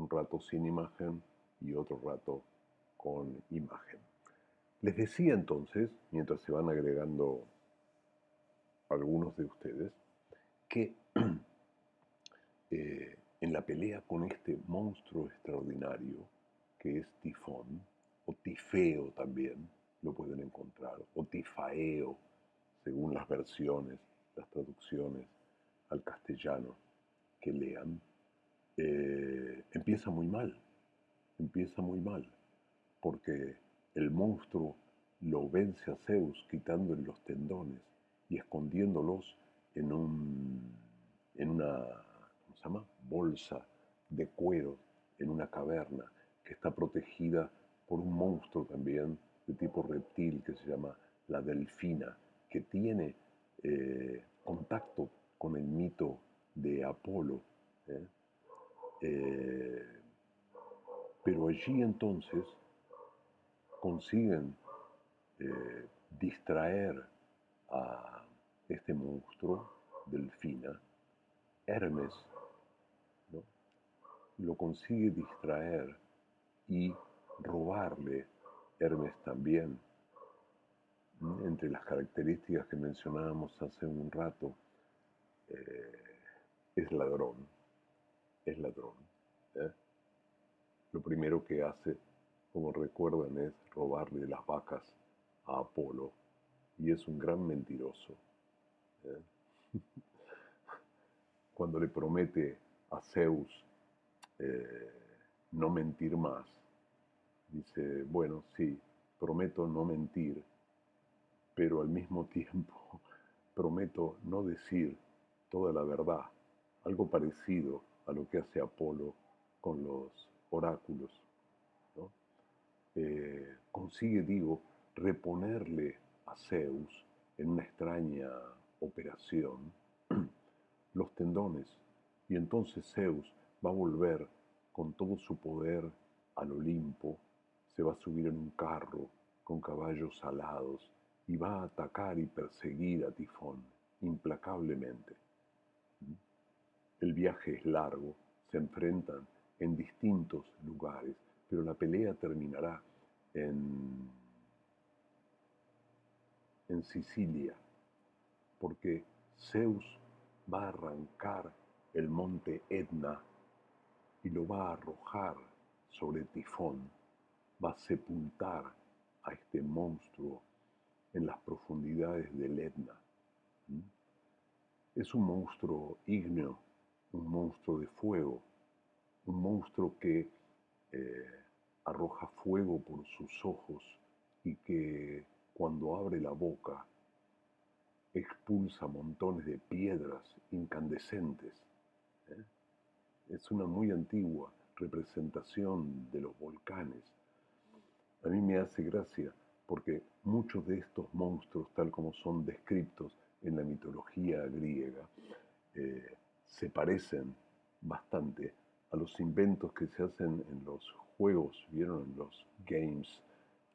un rato sin imagen y otro rato con imagen. Les decía entonces, mientras se van agregando algunos de ustedes, que en la pelea con este monstruo extraordinario que es Tifón, o Tifeo también, lo pueden encontrar, o Tifaeo, según las versiones, las traducciones al castellano que lean, empieza muy mal, porque el monstruo lo vence a Zeus quitándole los tendones y escondiéndolos en una, ¿cómo se llama?, bolsa de cuero en una caverna que está protegida por un monstruo también de tipo reptil que se llama la delfina, que tiene contacto con el mito de Apolo. ¿eh? Eh, pero allí entonces consiguen distraer a este monstruo, Delfina. Hermes, ¿no?, lo consigue distraer y robarle. Hermes también, entre las características que mencionábamos hace un rato, es ladrón, es ladrón. ¿eh? Lo primero que hace, como recuerdan, es robarle las vacas a Apolo, y es un gran mentiroso. ¿eh? Cuando le promete a Zeus eh, no mentir más, dice, bueno, sí, prometo no mentir, pero al mismo tiempo prometo no decir toda la verdad, algo parecido a lo que hace Apolo con los oráculos. ¿no? Consigue, digo, reponerle a Zeus en una extraña operación los tendones, y entonces Zeus va a volver con todo su poder al Olimpo, se va a subir en un carro con caballos alados y va a atacar y perseguir a Tifón implacablemente. El viaje es largo, se enfrentan en distintos lugares, pero la pelea terminará en, en Sicilia, porque Zeus va a arrancar el monte Etna y lo va a arrojar sobre Tifón, va a sepultar a este monstruo en las profundidades del Etna. Es un monstruo ígneo, un monstruo de fuego, un monstruo que arroja fuego por sus ojos y que cuando abre la boca expulsa montones de piedras incandescentes. ¿eh? Es una muy antigua representación de los volcanes. A mí me hace gracia porque muchos de estos monstruos, tal como son descritos en la mitología griega, se parecen bastante a los inventos que se hacen en los juegos, ¿vieron? En los games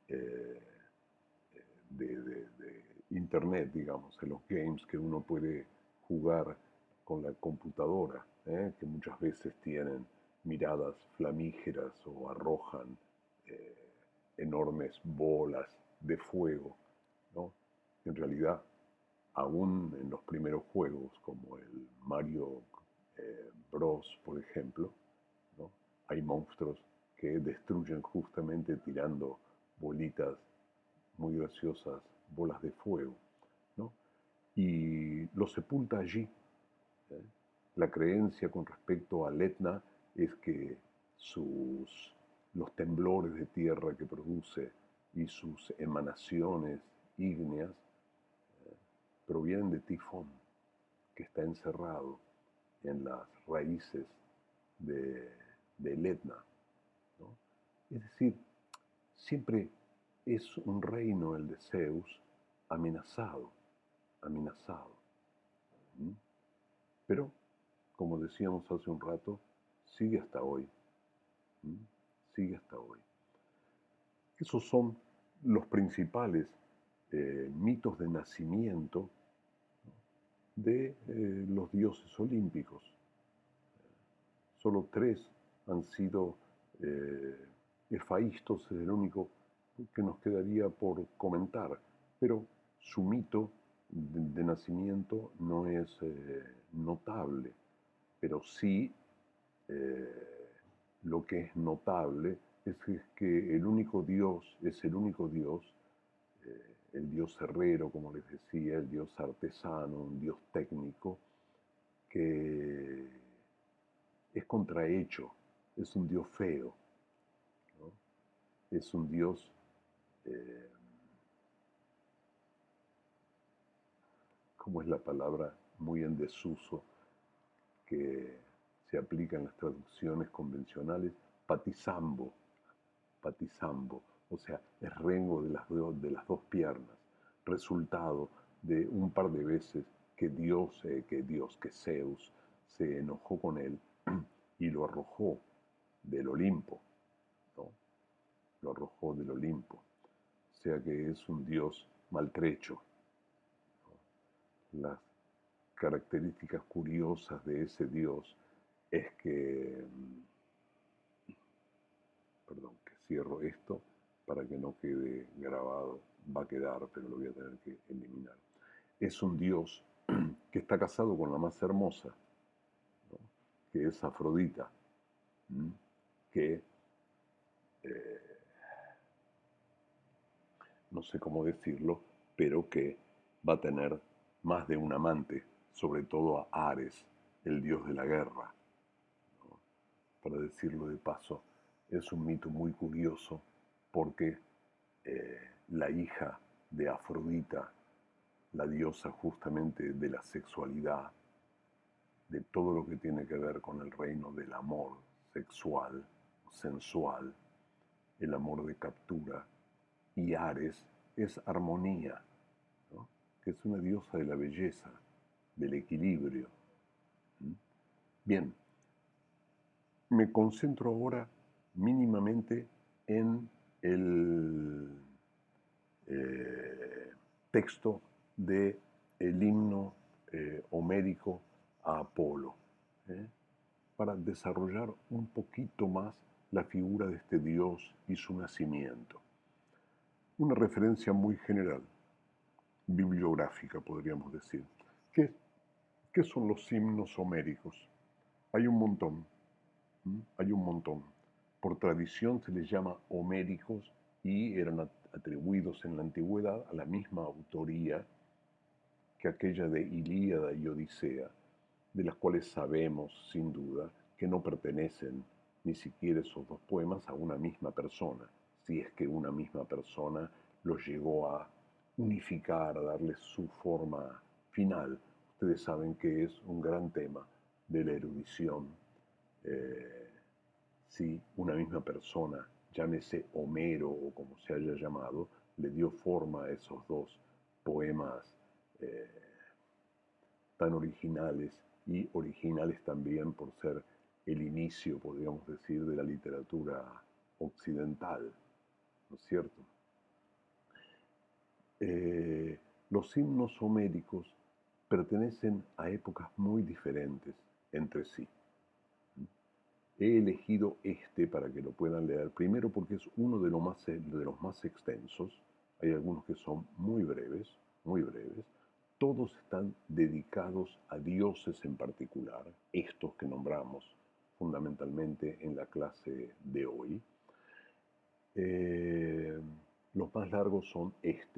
eh, de internet, digamos, en los games que uno puede jugar con la computadora, que muchas veces tienen miradas flamígeras o arrojan eh, enormes bolas de fuego, ¿no? En realidad, aún en los primeros juegos, como el Mario Bros, por ejemplo, ¿no?, hay monstruos que destruyen justamente tirando bolitas muy graciosas, bolas de fuego, ¿no? Y lo sepulta allí. ¿eh? La creencia con respecto al Etna es que los temblores de tierra que produce y sus emanaciones ígneas provienen de Tifón, que está encerrado en las raíces del Etna. ¿no? Es decir, siempre es un reino, el de Zeus, amenazado, amenazado. ¿Mm? Pero, como decíamos hace un rato, sigue hasta hoy. ¿Mm? Sigue hasta hoy. Esos son los principales mitos de nacimiento de los dioses olímpicos. Solo 3 han sido Hefaistos, es el único que nos quedaría por comentar, pero su mito de nacimiento no es notable, pero sí lo que es notable es que el único Dios es el único Dios, el Dios herrero, como les decía, el Dios artesano, un Dios técnico, que es contrahecho, es un Dios feo, ¿no? Es un Dios, eh, ¿cómo es la palabra? Muy en desuso, que se aplica en las traducciones convencionales, patizambo, patizambo, o sea, es rengo de las dos piernas, resultado de un par de veces que Zeus se enojó con él y lo arrojó del Olimpo, ¿no? Lo arrojó del Olimpo. O sea que es un dios maltrecho, ¿no? Las características curiosas de ese dios es que, perdón, que cierro esto para que no quede grabado, va a quedar, pero lo voy a tener que eliminar. Es un dios que está casado con la más hermosa, ¿no? Que es Afrodita, ¿m? Que no sé cómo decirlo, pero que va a tener más de un amante, sobre todo a Ares, el dios de la guerra, ¿no? Para decirlo de paso, es un mito muy curioso porque la hija de Afrodita, la diosa justamente de la sexualidad, de todo lo que tiene que ver con el reino del amor sexual, sensual, el amor de captura, y Ares es armonía, ¿no? Que es una diosa de la belleza, del equilibrio. Bien, me concentro ahora mínimamente en el texto del himno homérico a Apolo, ¿eh? Para desarrollar un poquito más la figura de este dios y su nacimiento. Una referencia muy general, bibliográfica podríamos decir. ¿Qué, qué son los himnos homéricos? Hay un montón, hay un montón. Por tradición se les llama homéricos y eran atribuidos en la antigüedad a la misma autoría que aquella de Ilíada y Odisea, de las cuales sabemos, sin duda, que no pertenecen ni siquiera esos dos poemas a una misma persona, si es que una misma persona los llegó a unificar, a darles su forma final. Ustedes saben que es un gran tema de la erudición, si una misma persona, llámese Homero o como se haya llamado, le dio forma a esos dos poemas eh, tan originales y originales también por ser el inicio, podríamos decir, de la literatura occidental, ¿no es cierto? Los himnos homéricos pertenecen a épocas muy diferentes entre sí. He elegido este para que lo puedan leer, primero porque es uno de los más extensos, hay algunos que son muy breves, todos están dedicados a dioses en particular, estos que nombramos fundamentalmente en la clase de hoy. Eh, los más largos son el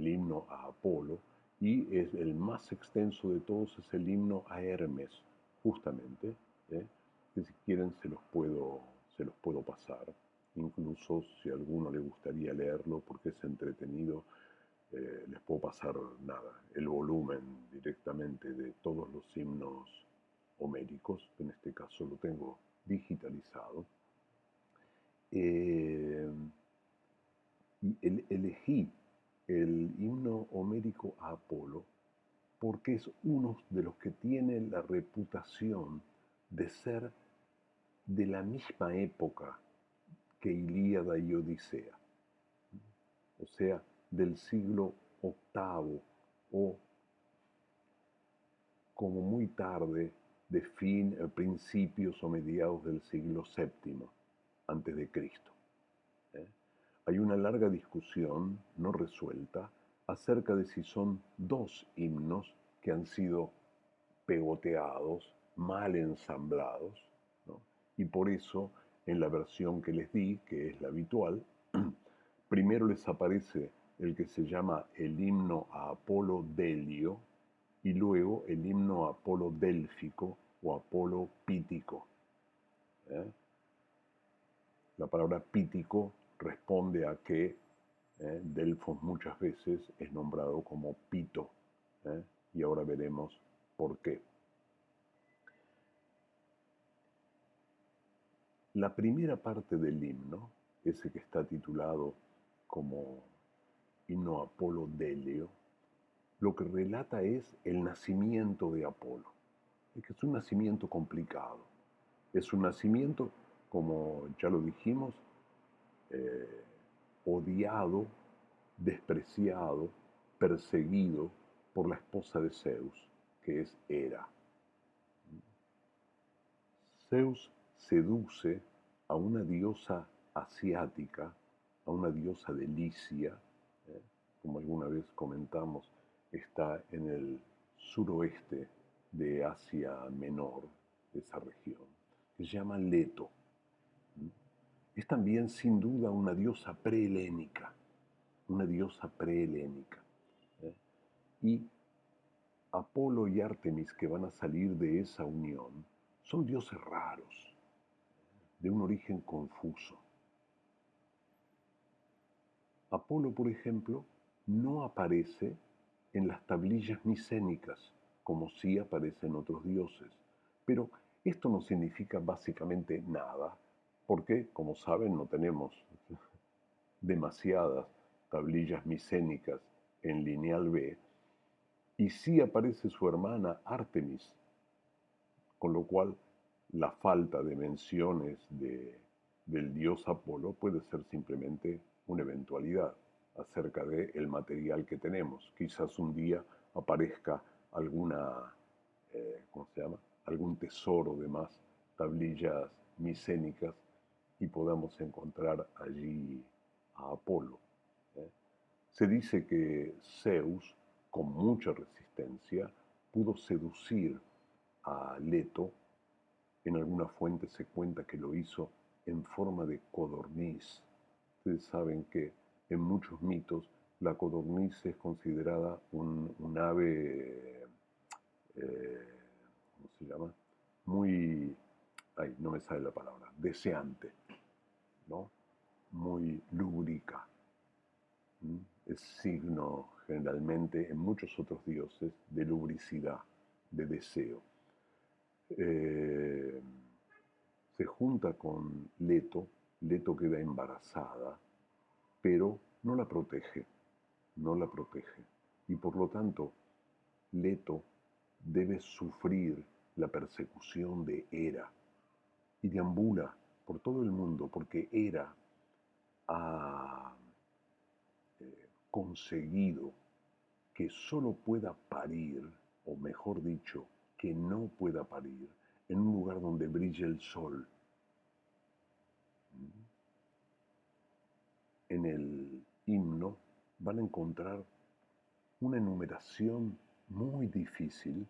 himno a Apolo, y es el más extenso de todos, es el himno a Hermes, justamente, ¿eh? Que si quieren se los puedo pasar, incluso si a alguno le gustaría leerlo porque es entretenido, les puedo pasar nada, el volumen directamente de todos los himnos homéricos, en este caso lo tengo digitalizado. Eh, y elegí el himno homérico a Apolo porque es uno de los que tiene la reputación de ser de la misma época que Ilíada y Odisea, o sea, del siglo VIII o como muy tarde de principios o mediados del siglo VII antes de Cristo. ¿eh? Hay una larga discusión no resuelta acerca de si son dos himnos que han sido pegoteados, mal ensamblados, ¿no? Y por eso en la versión que les di, que es la habitual, primero les aparece el que se llama el himno a Apolo Delio y luego el himno a Apolo Délfico o Apolo Pítico. ¿eh? La palabra pítico responde a que Delfos muchas veces es nombrado como Pito, y ahora veremos por qué. La primera parte del himno, ese que está titulado como himno a Apolo Delio, lo que relata es el nacimiento de Apolo. Es que es un nacimiento complicado. Es un nacimiento, como ya lo dijimos, odiado, despreciado, perseguido por la esposa de Zeus, que es Hera. Zeus seduce a una diosa asiática, a una diosa de Licia, como alguna vez comentamos, está en el suroeste de Asia Menor, de esa región, que se llama Leto. Es también sin duda una diosa prehelénica, una diosa prehelénica. Y Apolo y Artemis, que van a salir de esa unión, son dioses raros, de un origen confuso. Apolo, por ejemplo, no aparece en las tablillas micénicas, como sí aparecen otros dioses. Pero esto no significa básicamente nada, porque, como saben, no tenemos demasiadas tablillas micénicas en lineal B, y sí aparece su hermana Artemis, con lo cual la falta de menciones del dios Apolo puede ser simplemente una eventualidad acerca del material que tenemos. Quizás un día aparezca alguna, ¿cómo se llama? Algún tesoro de más tablillas micénicas y podamos encontrar allí a Apolo. ¿eh? Se dice que Zeus, con mucha resistencia, pudo seducir a Leto. En alguna fuente se cuenta que lo hizo en forma de codorniz. Ustedes saben que en muchos mitos la codorniz es considerada un ave, ¿cómo se llama? Muy, ay, no me sale la palabra, deseante, ¿no? Muy lúbrica. Es signo generalmente en muchos otros dioses de lubricidad, de deseo. Eh, Se junta con Leto, Leto queda embarazada, pero no la protege, no la protege. Y por lo tanto, Leto debe sufrir la persecución de Hera y deambula por todo el mundo porque Hera ha conseguido que solo pueda parir, o mejor dicho, que no pueda parir, en un lugar donde brille el sol. En el himno van a encontrar una enumeración muy difícil,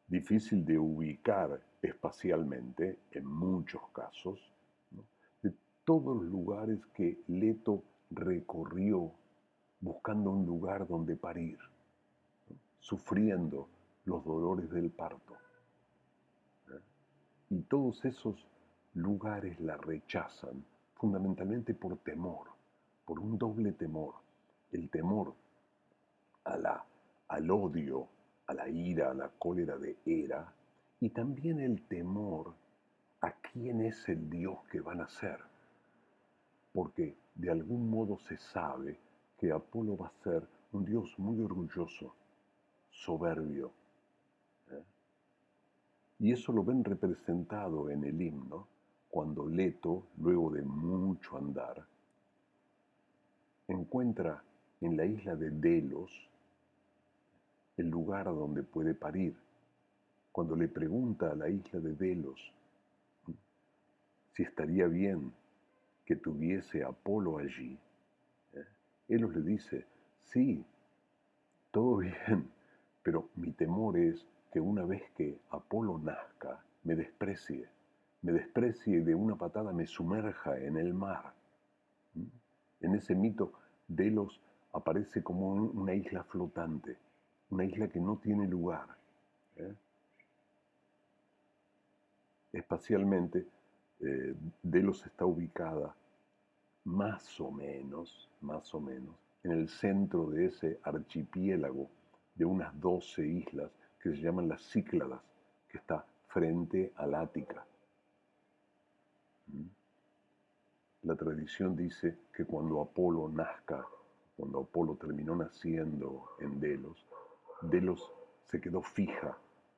difícil de ubicar espacialmente en muchos casos, ¿no? De todos los lugares que Leto recorrió buscando un lugar donde parir, ¿no? Sufriendo los dolores del parto. Y todos esos lugares la rechazan fundamentalmente por temor, por un doble temor. El temor al odio, a la ira, a la cólera de Hera, y también el temor a quién es el Dios que van a ser, porque de algún modo se sabe que Apolo va a ser un Dios muy orgulloso, soberbio, ¿eh? Y eso lo ven representado en el himno, cuando Leto, luego de mucho andar, encuentra en la isla de Delos el lugar donde puede parir, cuando le pregunta a la isla de Delos si estaría bien que tuviese a Apolo allí, Helos le dice, sí, todo bien, pero mi temor es que una vez que Apolo nazca, me desprecie y de una patada me sumerja en el mar. En ese mito, Delos aparece como una isla flotante, una isla que no tiene lugar. ¿eh? Espacialmente, Delos está ubicada más o menos, en el centro de ese archipiélago de unas 12 islas que se llaman las Cícladas, que está frente al Ática. La tradición dice que cuando Apolo nazca, cuando Apolo terminó naciendo en Delos, Delos se quedó fija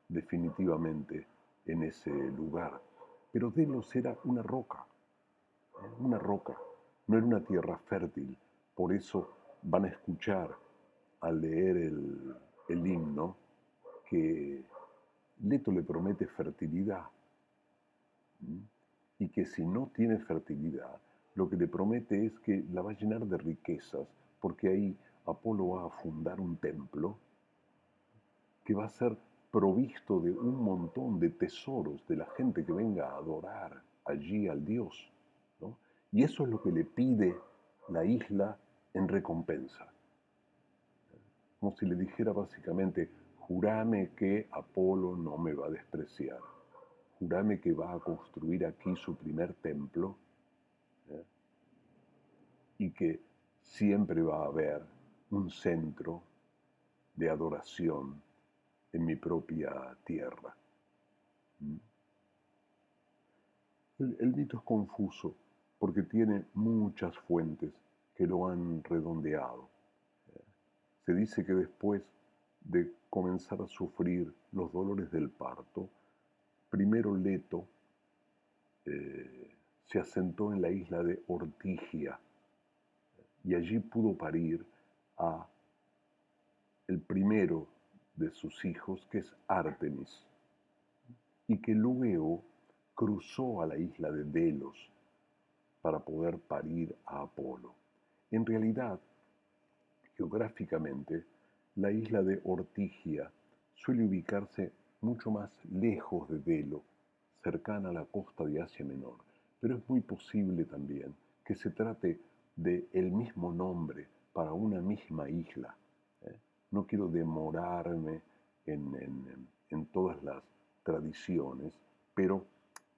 definitivamente en ese lugar. Pero Delos era una roca, no era una tierra fértil. Por eso van a escuchar al leer el himno que Leto le promete fertilidad y que si no tiene fertilidad, lo que le promete es que la va a llenar de riquezas, porque ahí Apolo va a fundar un templo que va a ser provisto de un montón de tesoros de la gente que venga a adorar allí al Dios, ¿no? Y eso es lo que le pide la isla en recompensa. Como si le dijera básicamente, jurame que Apolo no me va a despreciar, jurame que va a construir aquí su primer templo, ¿eh? Y que siempre va a haber un centro de adoración en mi propia tierra. El mito es confuso porque tiene muchas fuentes que lo han redondeado. Se dice que después de comenzar a sufrir los dolores del parto, primero Leto se asentó en la isla de Ortigia y allí pudo parir a el primero de sus hijos, que es Artemis, y que luego cruzó a la isla de Delos para poder parir a Apolo. En realidad, geográficamente, la isla de Ortigia suele ubicarse mucho más lejos de Delo, cercana a la costa de Asia Menor, pero es muy posible también que se trate del mismo nombre para una misma isla. ¿eh? No quiero demorarme en todas las tradiciones, pero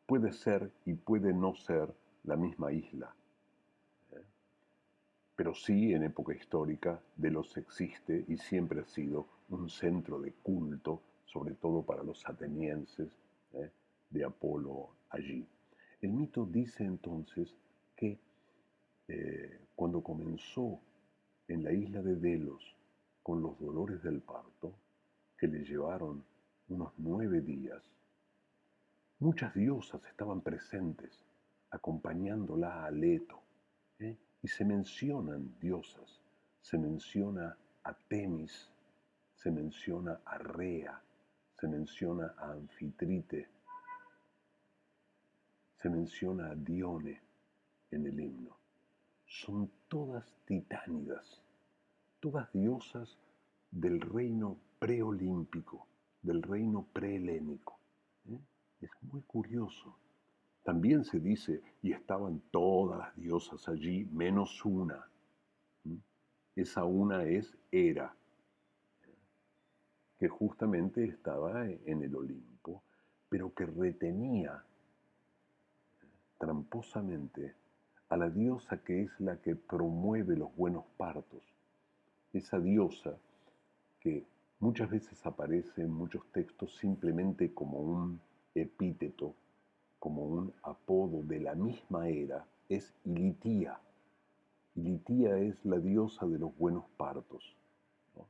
puede ser y puede no ser la misma isla. Pero sí, en época histórica, Delos existe y siempre ha sido un centro de culto, sobre todo para los atenienses, de Apolo allí. El mito dice entonces que cuando comenzó en la isla de Delos con los dolores del parto, que le llevaron unos 9 días, muchas diosas estaban presentes, acompañándola a Leto. Y se mencionan diosas, se menciona a Temis, se menciona a Rea, se menciona a Anfitrite, se menciona a Dione en el himno. Son todas titánidas, todas diosas del reino preolímpico, del reino prehelénico. Es muy curioso. También se dice, y estaban todas las diosas allí, menos una. Esa una es Hera, que justamente estaba en el Olimpo, pero que retenía tramposamente a la diosa que es la que promueve los buenos partos. Esa diosa que muchas veces aparece en muchos textos simplemente como un epíteto, como un apodo de la misma era, es Ilitía. Ilitía es la diosa de los buenos partos. ¿no?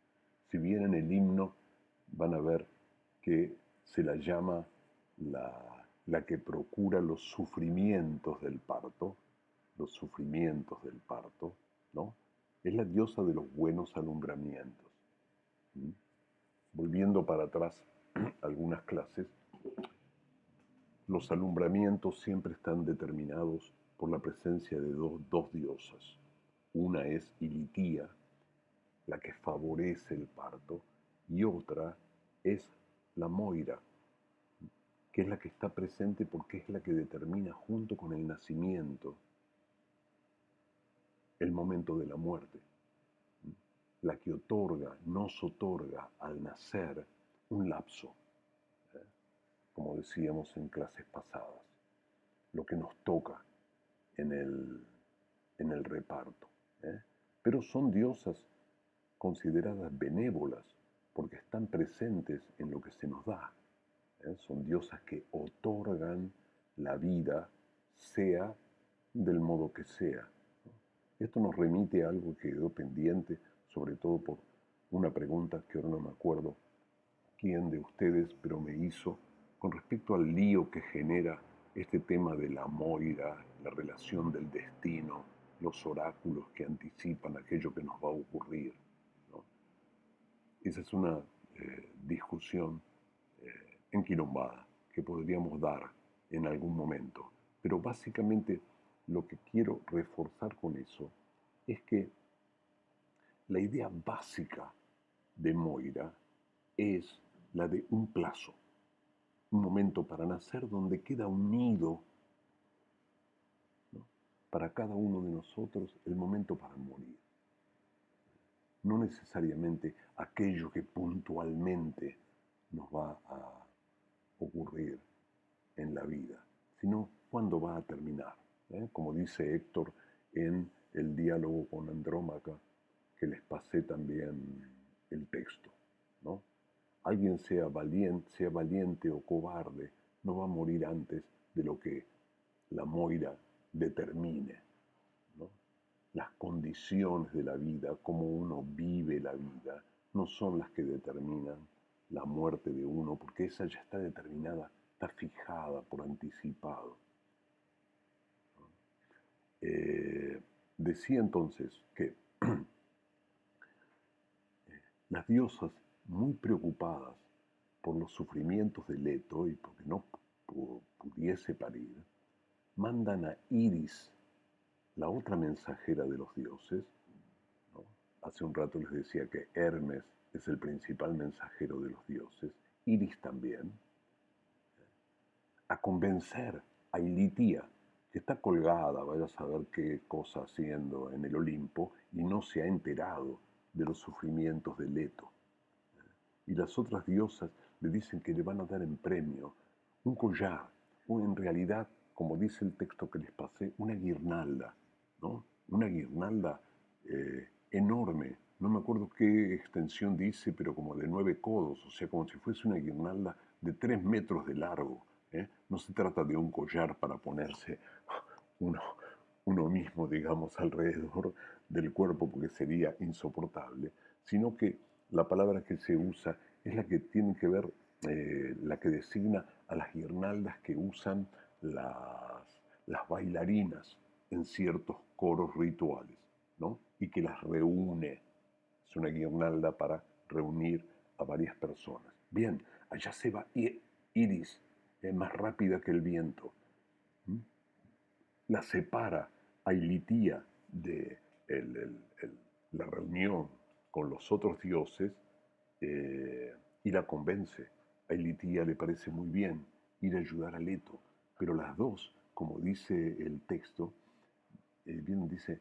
Si bien en el himno van a ver que se la llama la que procura los sufrimientos del parto, ¿no? Es la diosa de los buenos alumbramientos. ¿Mm? Volviendo para atrás algunas clases, los alumbramientos siempre están determinados por la presencia de dos diosas. Una es Ilitía, la que favorece el parto, y otra es la Moira, que es la que está presente porque es la que determina junto con el nacimiento el momento de la muerte, la que nos otorga al nacer un lapso, como decíamos en clases pasadas, lo que nos toca en el reparto. ¿eh? Pero son diosas consideradas benévolas porque están presentes en lo que se nos da. Son diosas que otorgan la vida, sea del modo que sea. Esto nos remite a algo que quedó pendiente, sobre todo por una pregunta que ahora no me acuerdo quién de ustedes, pero me hizo con respecto al lío que genera este tema de la Moira, la relación del destino, los oráculos que anticipan aquello que nos va a ocurrir, ¿no? Esa es una discusión enquilombada que podríamos dar en algún momento. Pero básicamente lo que quiero reforzar con eso es que la idea básica de Moira es la de un plazo, un momento para nacer donde queda unido, ¿no?, para cada uno de nosotros el momento para morir. No necesariamente aquello que puntualmente nos va a ocurrir en la vida, sino cuándo va a terminar. Como dice Héctor en el diálogo con Andrómaca, que les pasé también el texto, ¿no? Alguien sea valiente o cobarde, no va a morir antes de lo que la Moira determine, ¿no? Las condiciones de la vida, cómo uno vive la vida, no son las que determinan la muerte de uno, porque esa ya está determinada, está fijada por anticipado. Decía entonces que las diosas, muy preocupadas por los sufrimientos de Leto y porque no pudiese parir, mandan a Iris, la otra mensajera de los dioses, ¿no? Hace un rato les decía que Hermes es el principal mensajero de los dioses, Iris también, a convencer a Ilitia, que está colgada, vaya a saber qué cosa haciendo en el Olimpo, y no se ha enterado de los sufrimientos de Leto. Y las otras diosas le dicen que le van a dar en premio un collar, o en realidad, como dice el texto que les pasé, una guirnalda, ¿no? Una guirnalda enorme, no me acuerdo qué extensión dice, pero como de 9 codos, o sea, como si fuese una guirnalda de 3 metros de largo. No se trata de un collar para ponerse uno mismo, digamos, alrededor del cuerpo, porque sería insoportable, sino que la palabra que se usa es la que tiene que ver, la que designa a las guirnaldas que usan las bailarinas en ciertos coros rituales, ¿no? Y que las reúne. Es una guirnalda para reunir a varias personas. Bien, allá se va Iris, más rápida que el viento. La separa a Ilitía de la reunión con los otros dioses, y la convence. A Ilitía le parece muy bien ir a ayudar a Leto, pero las dos, como dice el texto, bien dice,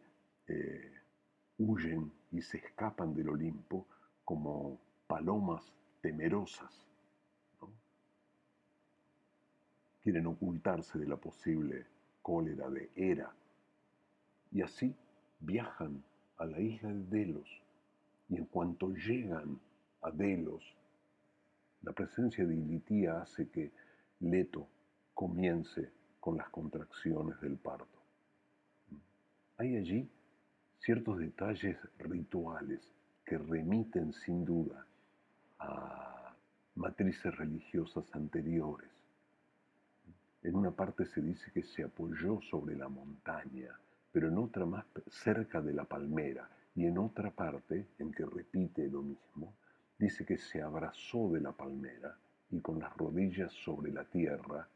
huyen y se escapan del Olimpo como palomas temerosas, ¿no? Quieren ocultarse de la posible cólera de Hera, y así viajan a la isla de Delos, y en cuanto llegan a Delos, la presencia de Ilitía hace que Leto comience con las contracciones del parto. Hay allí ciertos detalles rituales que remiten sin duda a matrices religiosas anteriores. En una parte se dice que se apoyó sobre la montaña, pero en otra más cerca de la palmera, y en otra parte, en que repite lo mismo, dice que se abrazó de la palmera y con las rodillas sobre la tierra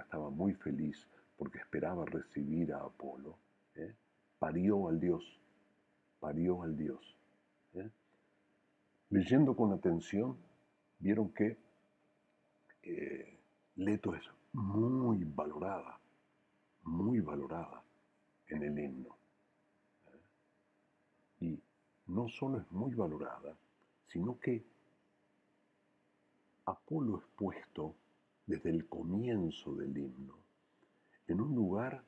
estaba muy feliz porque esperaba recibir a Apolo, ¿eh? parió al dios, parió al dios. ¿eh? Leyendo con atención, vieron que Leto es muy valorada en el himno. Y no solo es muy valorada, sino que Apolo es puesto desde el comienzo del himno en un lugar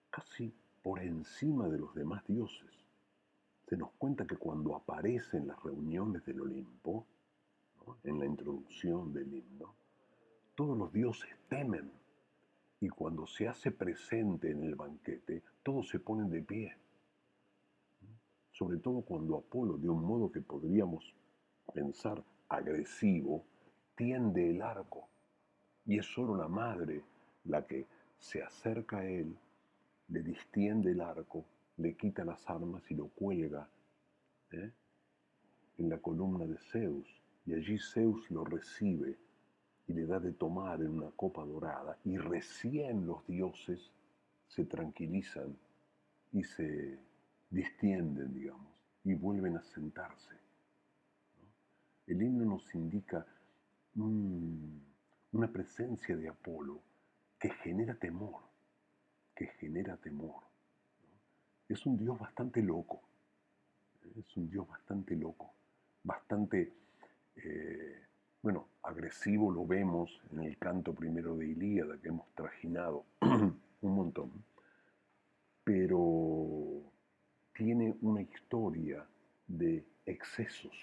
casi por encima de los demás dioses. Se nos cuenta que cuando aparece en las reuniones del Olimpo, ¿no? En la introducción del himno, todos los dioses temen y cuando se hace presente en el banquete, todos se ponen de pie. Sobre todo cuando Apolo, de un modo que podríamos pensar agresivo, tiende el arco. Y es solo la madre la que se acerca a él, le distiende el arco, le quita las armas y lo cuelga ¿eh? en la columna de Zeus. Y allí Zeus lo recibe y le da de tomar en una copa dorada. Y recién los dioses se tranquilizan y se distienden, digamos, y vuelven a sentarse. El himno nos indica una presencia de Apolo que genera temor, que genera temor. Es un Dios bastante loco, es un Dios bastante loco, bastante, bueno, agresivo lo vemos en el canto primero de Ilíada que hemos trajinado un montón, pero tiene una historia de excesos.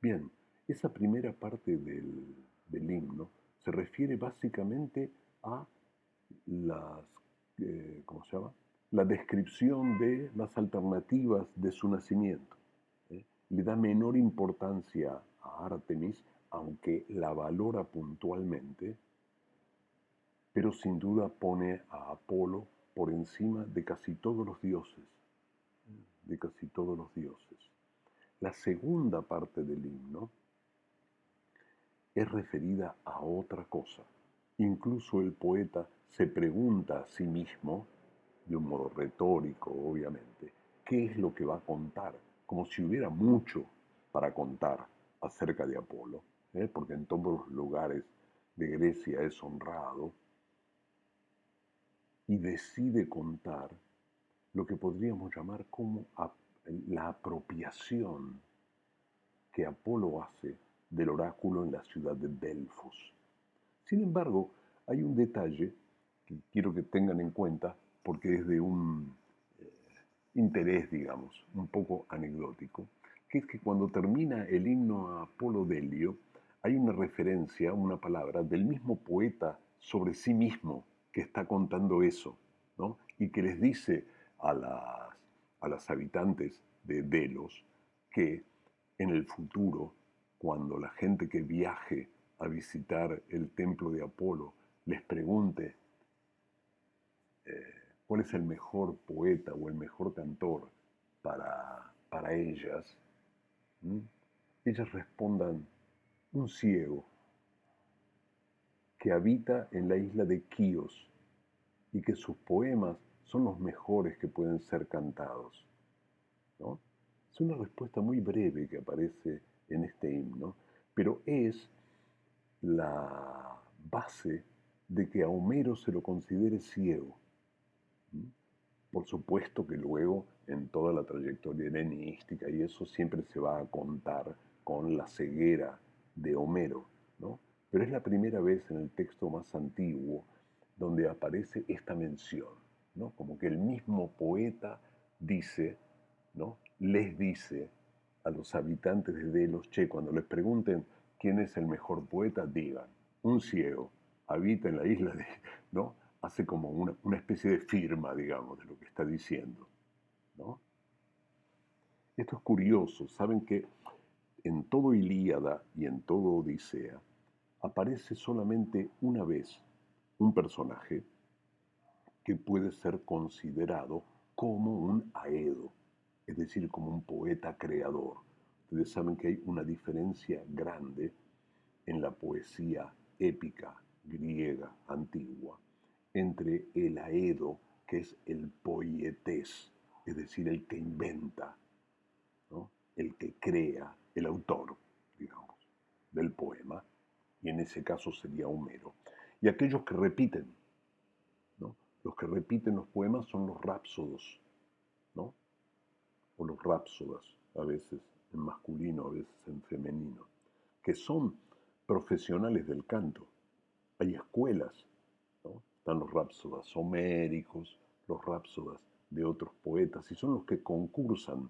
Bien, esa primera parte del himno se refiere básicamente a las, ¿cómo se llama? La descripción de las alternativas de su nacimiento. Le da menor importancia a Artemis, aunque la valora puntualmente, pero sin duda pone a Apolo por encima de casi todos los dioses, de casi todos los dioses. La segunda parte del himno es referida a otra cosa. Incluso el poeta se pregunta a sí mismo, de un modo retórico obviamente, qué es lo que va a contar, como si hubiera mucho para contar acerca de Apolo, porque en todos los lugares de Grecia es honrado, y decide contar lo que podríamos llamar como la apropiación que Apolo hace del oráculo en la ciudad de Delfos. Sin embargo, hay un detalle que quiero que tengan en cuenta porque es de un interés, digamos, un poco anecdótico, que es que cuando termina el himno a Apolo Delio, hay una referencia, una palabra del mismo poeta sobre sí mismo que está contando eso, ¿no? Y que les dice a las habitantes de Delos que en el futuro, cuando la gente que viaje a visitar el templo de Apolo les pregunte cuál es el mejor poeta o el mejor cantor para ellas, ¿m? Ellas respondan un ciego que habita en la isla de Quíos y que sus poemas son los mejores que pueden ser cantados, ¿no? Es una respuesta muy breve que aparece en este himno, pero es la base de que a Homero se lo considere ciego. Por supuesto que luego en toda la trayectoria helenística y eso siempre se va a contar con la ceguera de Homero, ¿no? Pero es la primera vez en el texto más antiguo donde aparece esta mención, ¿no? Como que el mismo poeta dice, ¿no? Les dice a los habitantes de Delos, che, cuando les pregunten quién es el mejor poeta, digan, un ciego, habita en la isla de, ¿no? Hace como una especie de firma, digamos, de lo que está diciendo, ¿no? Esto es curioso, saben que en todo Ilíada y en todo Odisea aparece solamente una vez un personaje que puede ser considerado como un aedo, es decir, como un poeta creador. Ustedes saben que hay una diferencia grande en la poesía épica griega antigua entre el aedo, que es el poietés, es decir, el que inventa, ¿no? El que crea, el autor, digamos, del poema, y en ese caso sería Homero, y aquellos que repiten, ¿no? Los que repiten los poemas son los rapsodos, ¿no? O los rapsodas, a veces en masculino, a veces en femenino, que son profesionales del canto. Hay escuelas, ¿no? Están los rapsodas homéricos, los rapsodas de otros poetas, y son los que concursan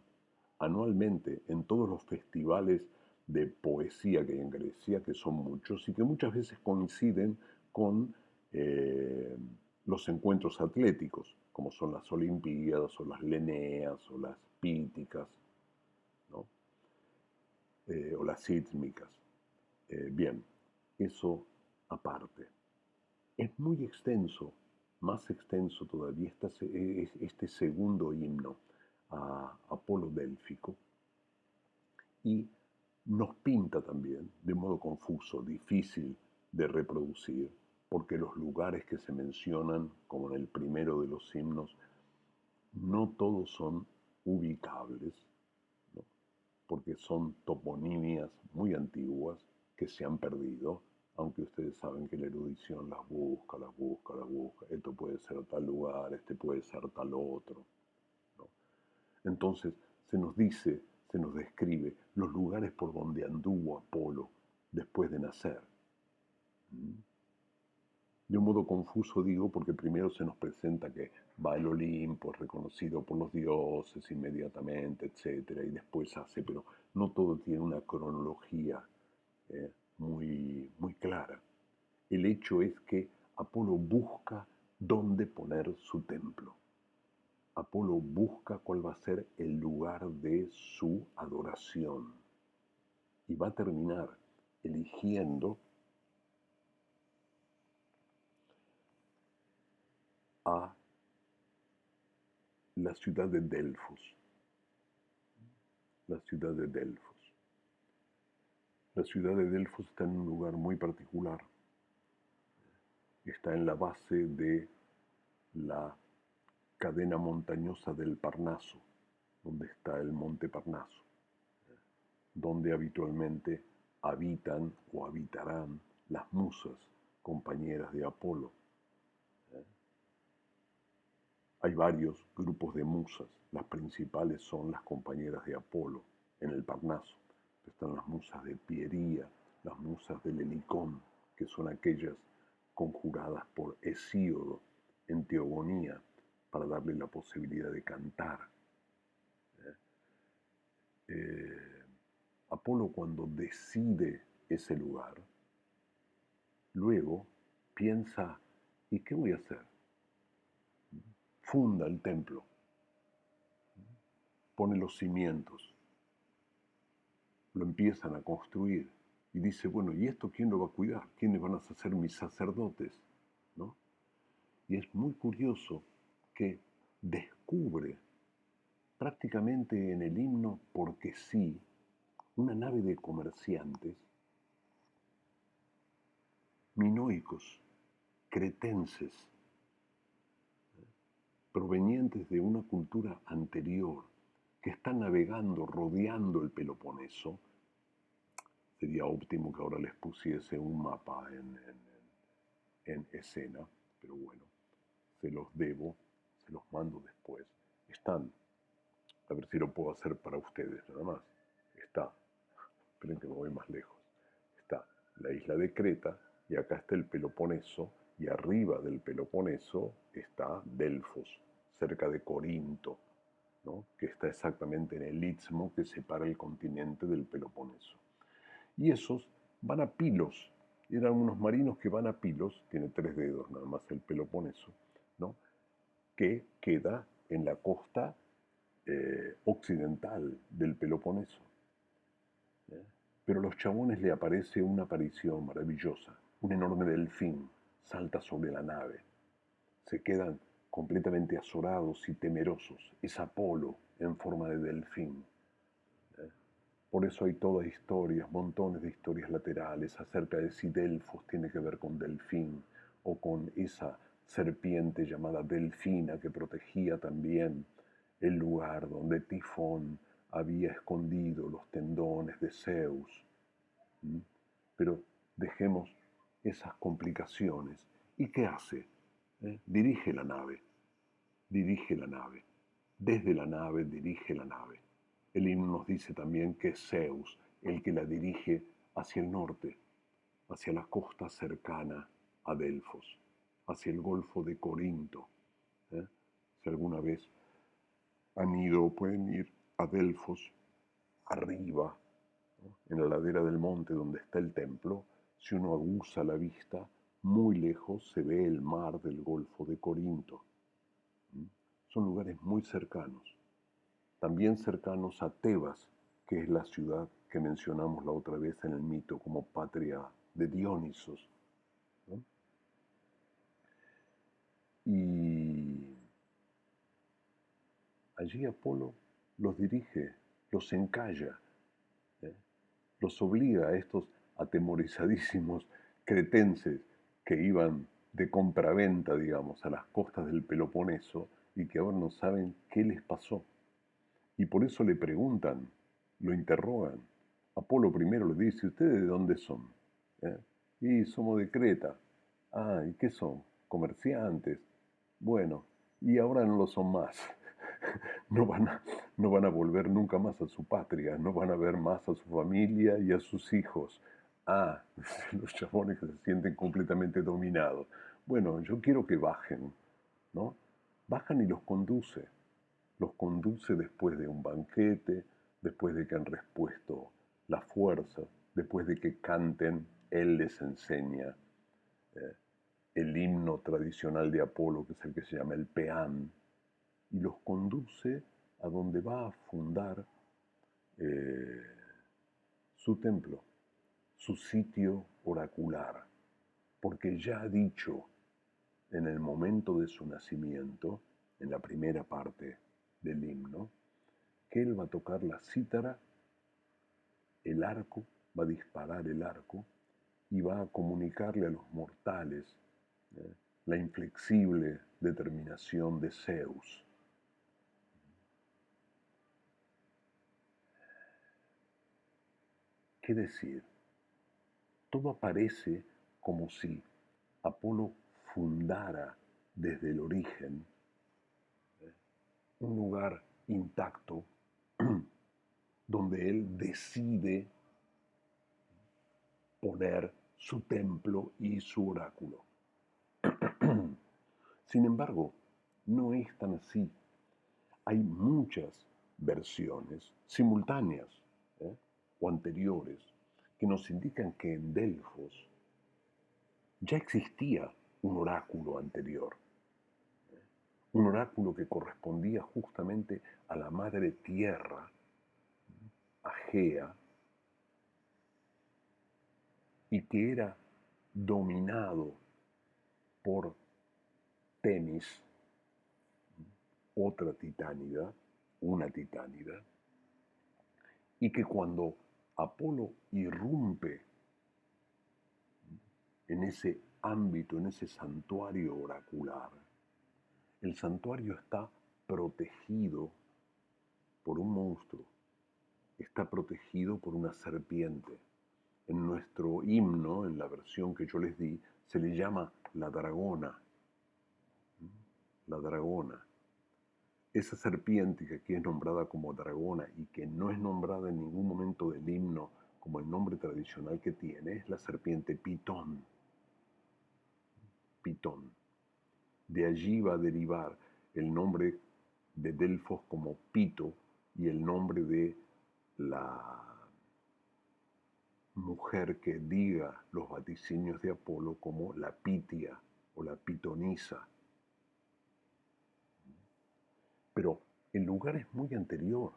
anualmente en todos los festivales de poesía que hay en Grecia, que son muchos y que muchas veces coinciden con eh, los encuentros atléticos, como son las Olimpiadas o las Leneas o las Píticas, ¿no? O las Sítmicas. Bien, eso aparte. Es muy extenso, más extenso todavía este segundo himno a Apolo Délfico, y nos pinta también, de modo confuso, difícil de reproducir, porque los lugares que se mencionan, como en el primero de los himnos, no todos son ubicables, ¿no? Porque son toponimias muy antiguas que se han perdido, aunque ustedes saben que la erudición las busca, las busca, las busca. Esto puede ser tal lugar, este puede ser tal otro, ¿no? Entonces se nos dice, se nos describe los lugares por donde anduvo Apolo después de nacer. De un modo confuso digo porque primero se nos presenta que va al Olimpo, es reconocido por los dioses inmediatamente, etc. Y después hace, pero no todo tiene una cronología muy clara. El hecho es que Apolo busca dónde poner su templo. Apolo busca cuál va a ser el lugar de su adoración y va a terminar eligiendo a la ciudad de Delfos. La ciudad de Delfos. La ciudad de Delfos está en un lugar muy particular. Está en la base de la cadena montañosa del Parnaso, donde está el monte Parnaso, donde habitualmente habitan o habitarán las musas, compañeras de Apolo. Hay varios grupos de musas. Las principales son las compañeras de Apolo en el Parnaso. Están las musas de Piería, las musas del Helicón, que son aquellas conjuradas por Hesíodo en Teogonía para darle la posibilidad de cantar. Apolo, cuando decide ese lugar, luego piensa, ¿y qué voy a hacer? Funda el templo, pone los cimientos, lo empiezan a construir y dice, bueno, ¿y esto quién lo va a cuidar? ¿Quiénes van a ser mis sacerdotes? ¿No? Y es muy curioso que descubre prácticamente en el himno, porque sí, una nave de comerciantes minoicos, cretenses, provenientes de una cultura anterior, que están navegando, rodeando el Peloponeso. Sería óptimo que ahora les pusiese un mapa en escena, pero bueno, se los debo, se los mando después. Están, a ver si lo puedo hacer para ustedes nada más. Está, esperen que me voy más lejos. Está la isla de Creta y acá está el Peloponeso y arriba del Peloponeso está Delfos, cerca de Corinto, ¿no? Que está exactamente en el istmo que separa el continente del Peloponeso. Y esos van a Pilos, eran unos marinos que van a Pilos, tiene 3 dedos nada más el Peloponeso, ¿no? Que queda en la costa occidental del Peloponeso. ¿Eh? Pero a los chabones le aparece una aparición maravillosa, un enorme delfín salta sobre la nave, se quedan completamente azorados y temerosos, es Apolo en forma de delfín. Por eso hay todas historias, montones de historias laterales acerca de si Delfos tiene que ver con Delfín o con esa serpiente llamada Delfina que protegía también el lugar donde Tifón había escondido los tendones de Zeus. ¿Mm? Pero dejemos esas complicaciones. ¿Y qué hace? Dirige la nave, dirige la nave. Desde la nave dirige la nave. El himno nos dice también que es Zeus el que la dirige hacia el norte, hacia la costa cercana a Delfos, hacia el Golfo de Corinto. ¿eh? Si alguna vez han ido o pueden ir a Delfos, arriba, ¿no? En la ladera del monte donde está el templo, si uno aguza la vista, muy lejos se ve el mar del Golfo de Corinto. Son lugares muy cercanos. También cercanos a Tebas, que es la ciudad que mencionamos la otra vez en el mito como patria de Dionisos. ¿No? Y allí Apolo los dirige, los encalla, ¿eh? Los obliga a estos atemorizadísimos cretenses que iban de compraventa, digamos, a las costas del Peloponeso y que ahora no saben qué les pasó. Y por eso le preguntan, lo interrogan. Apolo primero le dice, ¿ustedes de dónde son? ¿Eh? Y somos de Creta. Ah, ¿y qué son? Comerciantes. Bueno, y ahora no lo son más. No van a, no van a volver nunca más a su patria, no van a ver más a su familia y a sus hijos. Ah, los chabones que se sienten completamente dominados. Bueno, yo quiero que bajen, ¿no? Bajan y los conduce después de un banquete, después de que han respuesto la fuerza, después de que canten, él les enseña eh, el himno tradicional de Apolo, que es el que se llama el Peán, y los conduce a donde va a fundar eh, su templo, su sitio oracular, porque ya ha dicho en el momento de su nacimiento, en la primera parte del himno, que él va a tocar la cítara, el arco, va a disparar el arco y va a comunicarle a los mortales ¿eh? La inflexible determinación de Zeus. ¿Qué decir? Todo aparece como si Apolo fundara desde el origen un lugar intacto donde él decide poner su templo y su oráculo. Sin embargo, no es tan así. Hay muchas versiones simultáneas ¿eh? o anteriores que nos indican que en Delfos ya existía un oráculo anterior, un oráculo que correspondía justamente a la madre tierra, a Gea, y que era dominado por Temis, otra titánida, una titánida, y que cuando Apolo irrumpe en ese ámbito, en ese santuario oracular, el santuario está protegido por un monstruo, está protegido por una serpiente. En nuestro himno, en la versión que yo les di, se le llama la dragona. La dragona. Esa serpiente que aquí es nombrada como dragona y que no es nombrada en ningún momento del himno como el nombre tradicional que tiene, es la serpiente Pitón. Pitón. De allí va a derivar el nombre de Delfos como Pito y el nombre de la mujer que diga los vaticinios de Apolo como la Pitia o la Pitonisa. Pero el lugar es muy anterior.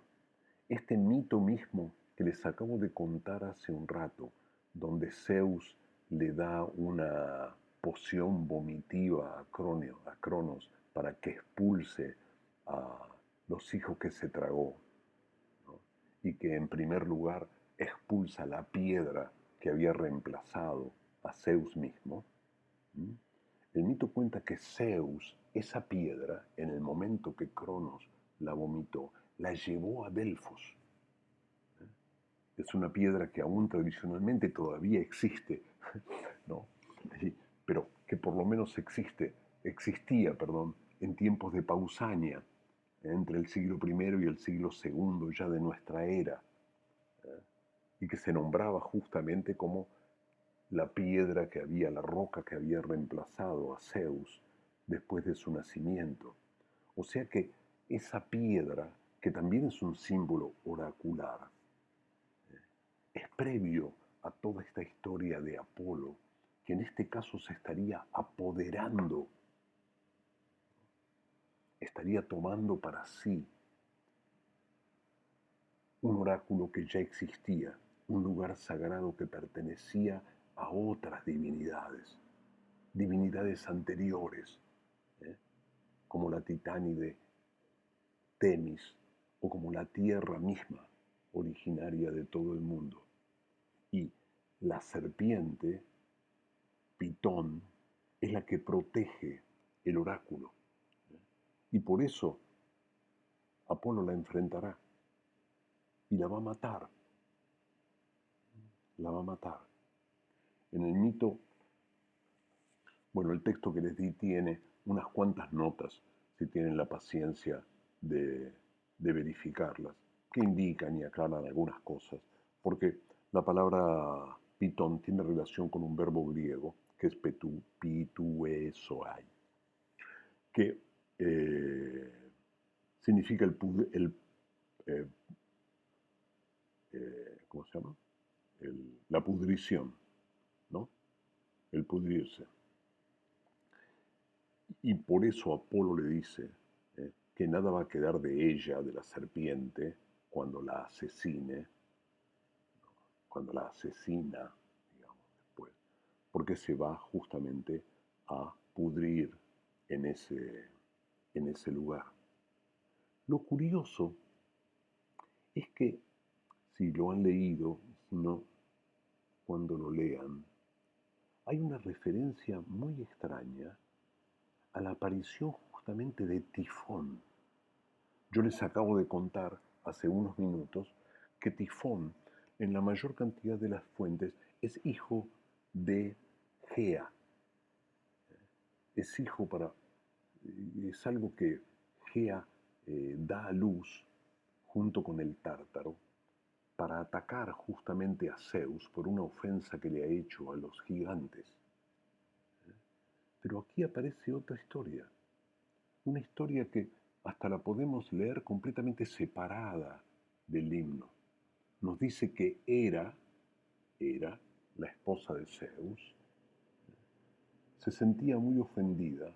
Este mito mismo que les acabo de contar hace un rato, donde Zeus le da una poción vomitiva a Cronos para que expulse a los hijos que se tragó, ¿no? y que en primer lugar expulsa la piedra que había reemplazado a Zeus mismo. El mito cuenta que Zeus, esa piedra, en el momento que Cronos la vomitó, la llevó a Delfos. Es una piedra que aún tradicionalmente todavía existe, ¿no? Pero que por lo menos existía, en tiempos de Pausania, entre el siglo I y el siglo II ya de nuestra era, y que se nombraba justamente como la piedra que había, la roca que había reemplazado a Zeus después de su nacimiento. O sea que esa piedra, que también es un símbolo oracular, es previo a toda esta historia de Apolo, que en este caso se estaría apoderando, estaría tomando para sí un oráculo que ya existía, un lugar sagrado que pertenecía a otras divinidades, divinidades anteriores, ¿eh? Como la titánide Temis o como la tierra misma, originaria de todo el mundo. Y la serpiente, Pitón, es la que protege el oráculo. Y por eso Apolo la enfrentará y la va a matar. La va a matar. En el mito, bueno, el texto que les di tiene unas cuantas notas, si tienen la paciencia de verificarlas, que indican y aclaran algunas cosas, porque la palabra pitón tiene relación con un verbo griego, que es pituesoai, que significa eh, ¿cómo se llama? La pudrición, ¿no? El pudrirse. Y por eso Apolo le dice que nada va a quedar de ella, de la serpiente, cuando la asesine, cuando la asesina, digamos, después, porque se va justamente a pudrir en ese lugar. Lo curioso es que, si lo han leído, si no, cuando lo lean, hay una referencia muy extraña a la aparición justamente de Tifón. Yo les acabo de contar hace unos minutos que Tifón, en la mayor cantidad de las fuentes, es hijo de Gea. Es hijo es algo que Gea da a luz junto con el Tártaro para atacar justamente a Zeus por una ofensa que le ha hecho a los gigantes. Pero aquí aparece otra historia, una historia que hasta la podemos leer completamente separada del himno. Nos dice que Hera, la esposa de Zeus, se sentía muy ofendida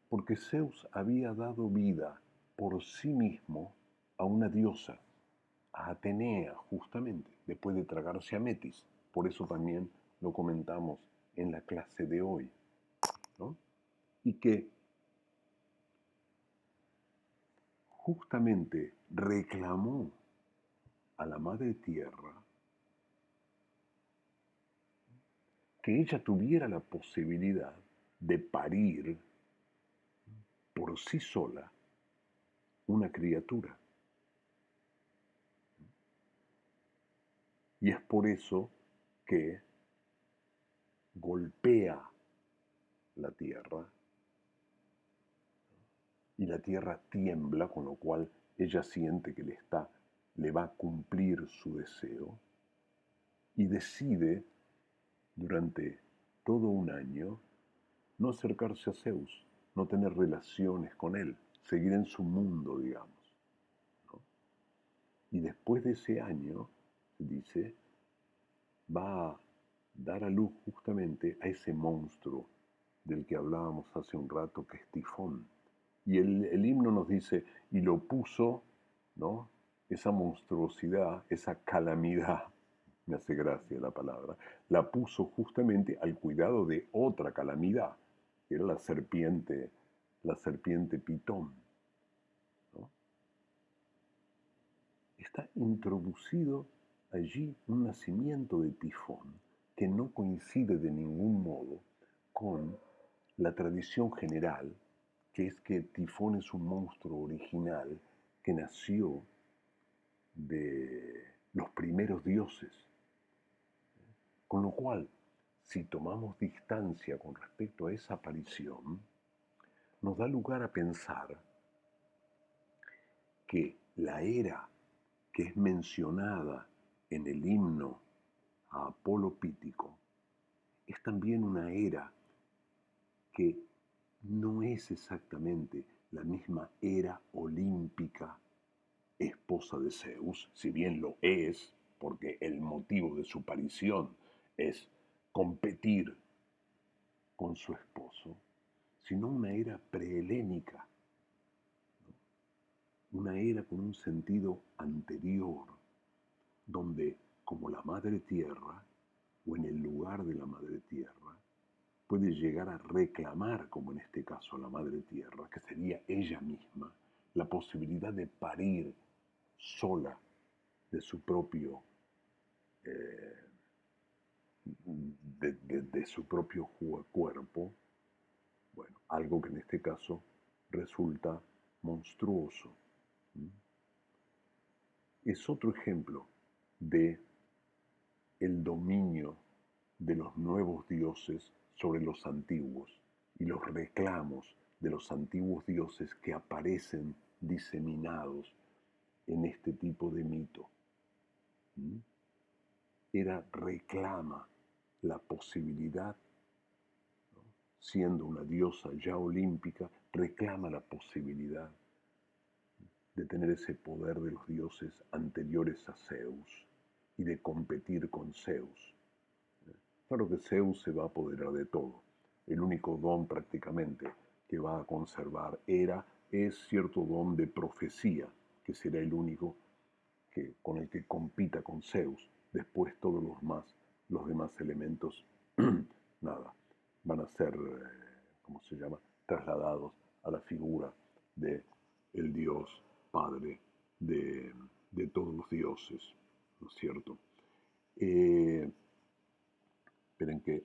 porque Zeus había dado vida por sí mismo a una diosa, a Atenea justamente, después de tragarse a Metis. Por eso también lo comentamos en la clase de hoy, ¿no? Y que justamente reclamó a la Madre Tierra que ella tuviera la posibilidad de parir por sí sola una criatura. Y es por eso que golpea la tierra y la tierra tiembla, con lo cual ella siente que le va a cumplir su deseo y decide durante todo un año no acercarse a Zeus, no tener relaciones con él, seguir en su mundo, digamos, ¿no? Y después de ese año, dice, va a dar a luz justamente a ese monstruo del que hablábamos hace un rato, que es Tifón. Y el himno nos dice, y lo puso, ¿no? Esa monstruosidad, esa calamidad, me hace gracia la palabra, la puso justamente al cuidado de otra calamidad, que era la serpiente Pitón, ¿no? está introducido allí un nacimiento de Tifón que no coincide de ningún modo con la tradición general, que es que Tifón es un monstruo original que nació de los primeros dioses. Con lo cual, si tomamos distancia con respecto a esa aparición, nos da lugar a pensar que la era que es mencionada en el himno a Apolo Pítico es también una era que no es exactamente la misma era olímpica esposa de Zeus, si bien lo es, porque el motivo de su aparición es competir con su esposo, sino una era prehelénica, una era con un sentido anterior, donde, como la Madre Tierra, o en el lugar de la Madre Tierra, puede llegar a reclamar, como en este caso la Madre Tierra, que sería ella misma, la posibilidad de parir sola de su propio, eh, de su propio cuerpo, bueno, algo que en este caso resulta monstruoso. Es otro ejemplo de el dominio de los nuevos dioses sobre los antiguos y los reclamos de los antiguos dioses que aparecen diseminados en este tipo de mito. Hera reclama la posibilidad, ¿no? Siendo una diosa ya olímpica, reclama la posibilidad de tener ese poder de los dioses anteriores a Zeus y de competir con Zeus. Claro que Zeus se va a apoderar de todo. El único don prácticamente que va a conservar Hera es cierto don de profecía, que será el único con el que compita con Zeus. Después todos los demás elementos, nada, van a ser, ¿cómo se llama?, trasladados a la figura de el Dios Padre de todos los dioses, ¿no es cierto? Esperen que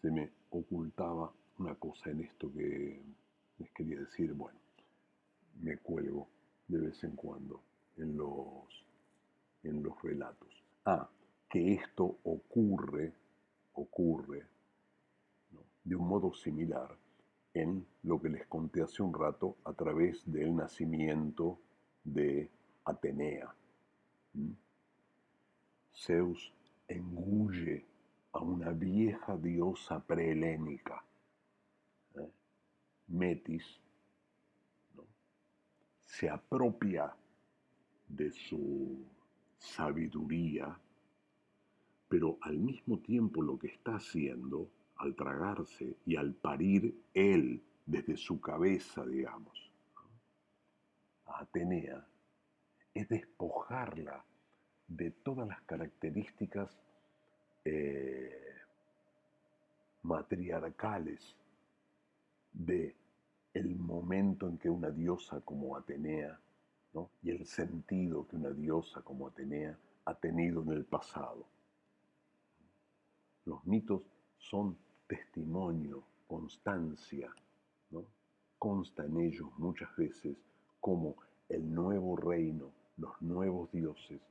se me ocultaba una cosa en esto que les quería decir. Bueno, me cuelgo de vez en cuando en los relatos. Que esto ocurre, ¿no?, de un modo similar en lo que les conté hace un rato a través del nacimiento de Atenea. Zeus engulle a una vieja diosa prehelénica, Metis, ¿no?, se apropia de su sabiduría, pero al mismo tiempo lo que está haciendo, al tragarse y al parir él desde su cabeza, digamos, a Atenea, es despojarla de todas las características matriarcales de el momento en que una diosa como Atenea, ¿no?, y el sentido que una diosa como Atenea ha tenido en el pasado. Los mitos son testimonio, constancia, ¿no? Consta en ellos muchas veces como el nuevo reino, los nuevos dioses,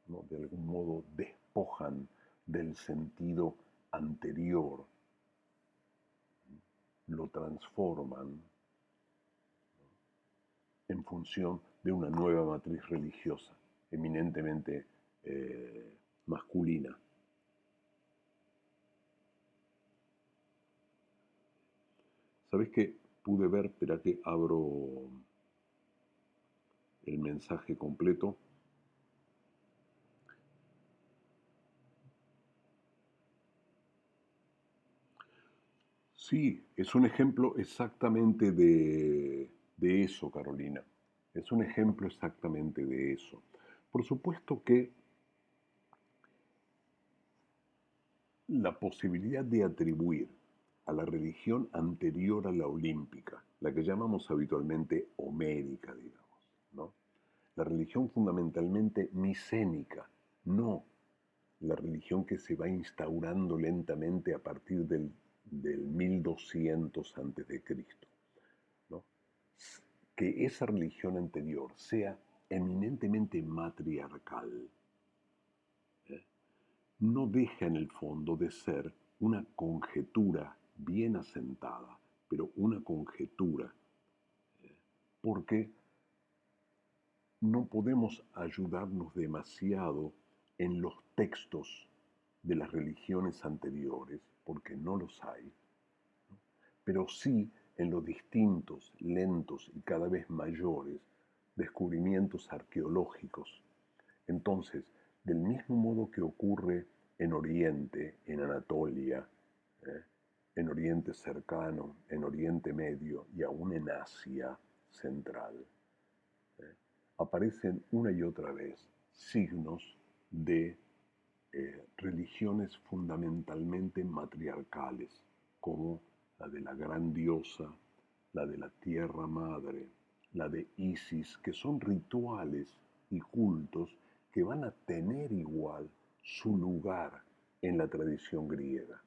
¿no?, de algún modo despojan del sentido anterior, lo transforman, ¿no?, en función de una nueva matriz religiosa, eminentemente masculina. ¿Sabes qué? Pude ver, espera que abro el mensaje completo. Sí, es un ejemplo exactamente de eso, Carolina. Es un ejemplo exactamente de eso. Por supuesto que la posibilidad de atribuir a la religión anterior a la olímpica, la que llamamos habitualmente homérica, digamos, ¿no?, la religión fundamentalmente micénica, no la religión que se va instaurando lentamente a partir del 1200 antes de Cristo, ¿no? Que esa religión anterior sea eminentemente matriarcal, ¿eh? No deja en el fondo de ser una conjetura bien asentada, pero una conjetura, porque no podemos ayudarnos demasiado en los textos de las religiones anteriores, porque no los hay, pero sí en los distintos, lentos y cada vez mayores descubrimientos arqueológicos. Entonces, del mismo modo que ocurre en Oriente, en Anatolia, ¿eh? En Oriente cercano, en Oriente Medio y aún en Asia Central, aparecen una y otra vez signos de religiones fundamentalmente matriarcales, como la de la gran diosa, la de la tierra madre, la de Isis, que son rituales y cultos que van a tener igual su lugar en la tradición griega,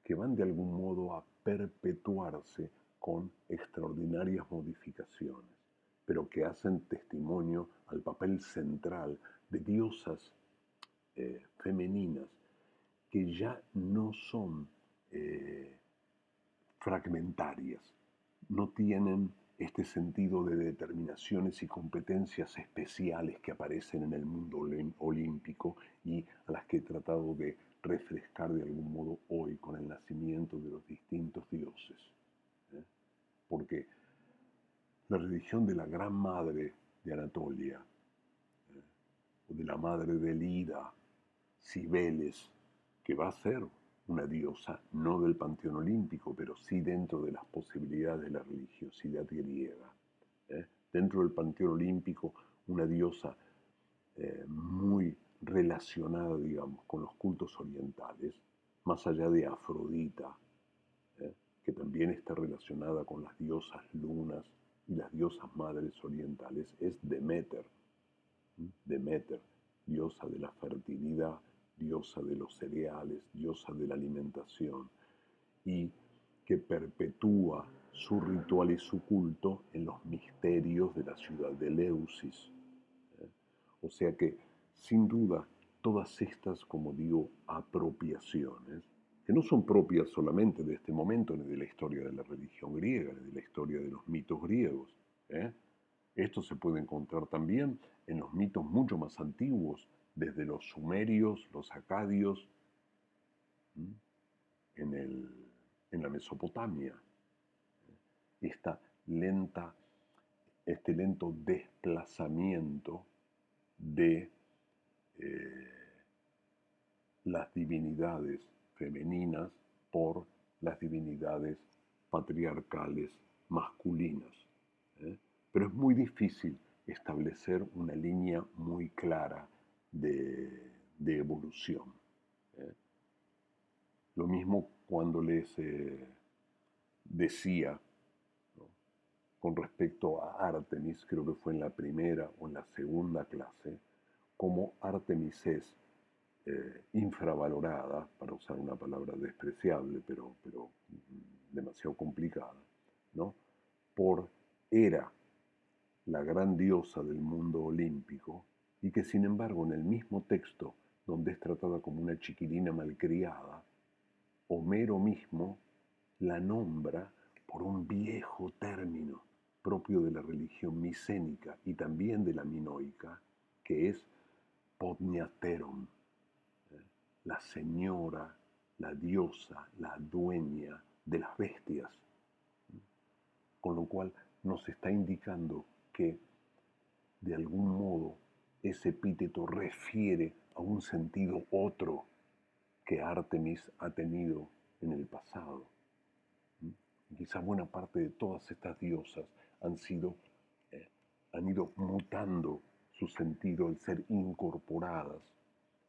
que van de algún modo a perpetuarse con extraordinarias modificaciones, pero que hacen testimonio al papel central de diosas femeninas que ya no son eh, fragmentarias, no tienen este sentido de determinaciones y competencias especiales que aparecen en el mundo olímpico y a las que he tratado de refrescar de algún modo hoy con el nacimiento de los distintos dioses. ¿Eh? Porque la religión de la gran madre de Anatolia, o de la madre de Lida, Cibeles, que va a ser una diosa no del panteón olímpico, pero sí dentro de las posibilidades de la religiosidad griega. Dentro del panteón olímpico, una diosa muy relacionada, digamos, con los cultos orientales, más allá de Afrodita, que también está relacionada con las diosas lunas y las diosas madres orientales, es Deméter. Deméter, diosa de la fertilidad, diosa de los cereales, diosa de la alimentación, y que perpetúa su ritual y su culto en los misterios de la ciudad de Eleusis. O sea que, sin duda, todas estas, como digo, apropiaciones, que no son propias solamente de este momento, ni de la historia de la religión griega, ni de la historia de los mitos griegos. ¿eh? Esto se puede encontrar también en los mitos mucho más antiguos, desde los sumerios, los acadios, en, el, en la Mesopotamia. Esta lenta, este lento desplazamiento de las divinidades femeninas por las divinidades patriarcales masculinas. ¿eh? Pero es muy difícil establecer una línea muy clara de evolución. ¿eh? Lo mismo cuando les decía, ¿no? Con respecto a Artemis, creo que fue en la primera o en la segunda clase, cómo Artemis es infravalorada, para usar una palabra despreciable, pero demasiado complicada, ¿no? Por Hera, la gran diosa del mundo olímpico, y que sin embargo en el mismo texto, donde es tratada como una chiquilina malcriada, Homero mismo la nombra por un viejo término propio de la religión micénica y también de la minoica, que es podniateron, la señora, la diosa, la dueña de las bestias. Con lo cual nos está indicando que de algún modo ese epíteto refiere a un sentido otro que Artemis ha tenido en el pasado. Y quizá buena parte de todas estas diosas han ido mutando su sentido al ser incorporadas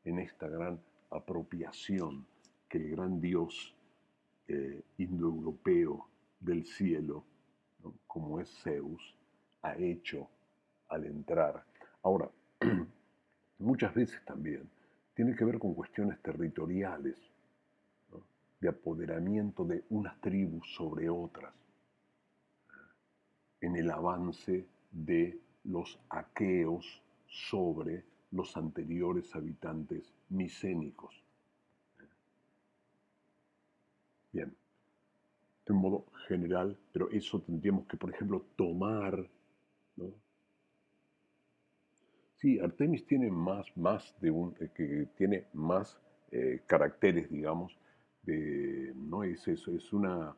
en esta gran apropiación que el gran dios indoeuropeo del cielo, ¿no? Como es Zeus, ha hecho al entrar. Ahora, muchas veces también tiene que ver con cuestiones territoriales, ¿no? De apoderamiento de unas tribus sobre otras, en el avance de los aqueos sobre los anteriores habitantes micénicos. Bien, de un modo general, pero eso tendríamos que, por ejemplo, tomar, ¿no? Sí, Artemis tiene más de que tiene más caracteres, digamos, no es eso, es una,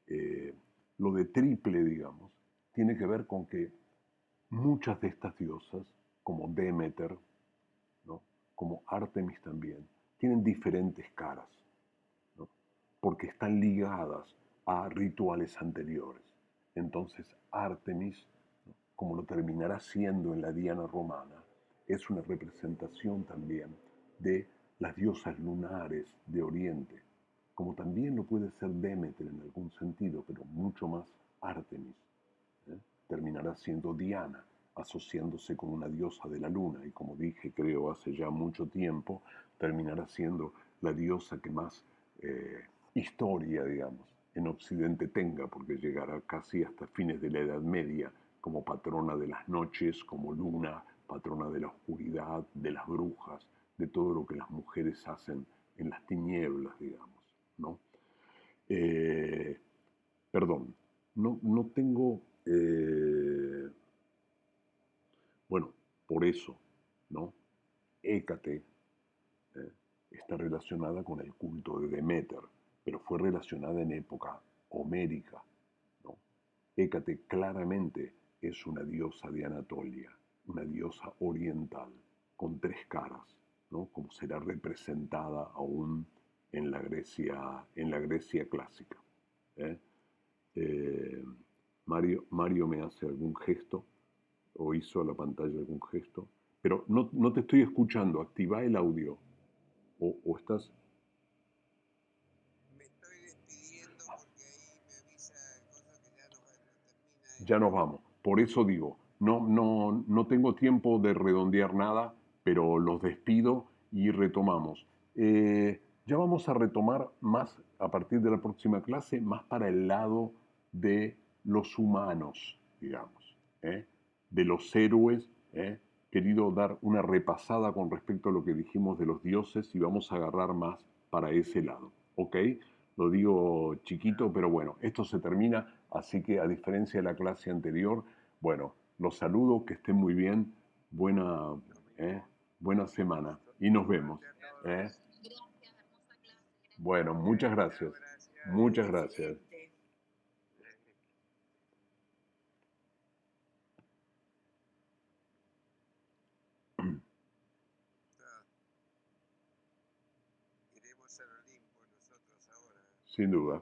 eh, lo de triple, digamos, tiene que ver con que muchas de estas diosas, como Demeter, ¿no? Como Artemis también, tienen diferentes caras, ¿no? Porque están ligadas a rituales anteriores. Entonces, Artemis, ¿no? Como lo terminará siendo en la Diana romana, es una representación también de las diosas lunares de Oriente, como también lo puede ser Demeter en algún sentido, pero mucho más Artemis. ¿eh? Terminará siendo Diana, asociándose con una diosa de la luna, y como dije, creo hace ya mucho tiempo, terminará siendo la diosa que más historia, digamos, en Occidente tenga, porque llegará casi hasta fines de la Edad Media como patrona de las noches, como luna, patrona de la oscuridad, de las brujas, de todo lo que las mujeres hacen en las tinieblas, digamos, ¿no? Eh, Perdón, no tengo, bueno, por eso, ¿no? Hécate está relacionada con el culto de Demeter, pero fue relacionada en época homérica, ¿no? Hécate claramente es una diosa de Anatolia, una diosa oriental, con tres caras, ¿no? Como será representada aún en la Grecia clásica. ¿eh? Eh, Mario me hace algún gesto o hizo a la pantalla algún gesto, pero no te estoy escuchando. Activa el audio o estás. Me estoy despidiendo porque ahí me avisa cosas que ya no termina Ya esto. nos vamos. Por eso digo, no tengo tiempo de redondear nada, pero los despido y retomamos. Ya vamos a retomar más a partir de la próxima clase, más para el lado de los humanos, digamos, ¿eh? De los héroes. Querido dar una repasada con respecto a lo que dijimos de los dioses y vamos a agarrar más para ese lado. ¿Ok? Lo digo chiquito, pero bueno, esto se termina, así que a diferencia de la clase anterior, bueno, los saludo, que estén muy bien, buena, Lo ¿eh? mismo. Buena semana y nos vemos. Suerte a ¿eh? todos. Bueno, muchas Chao, gracias. gracias. Muchas gracias. Chao. Iremos al Olimpo nosotros ahora. Sin duda.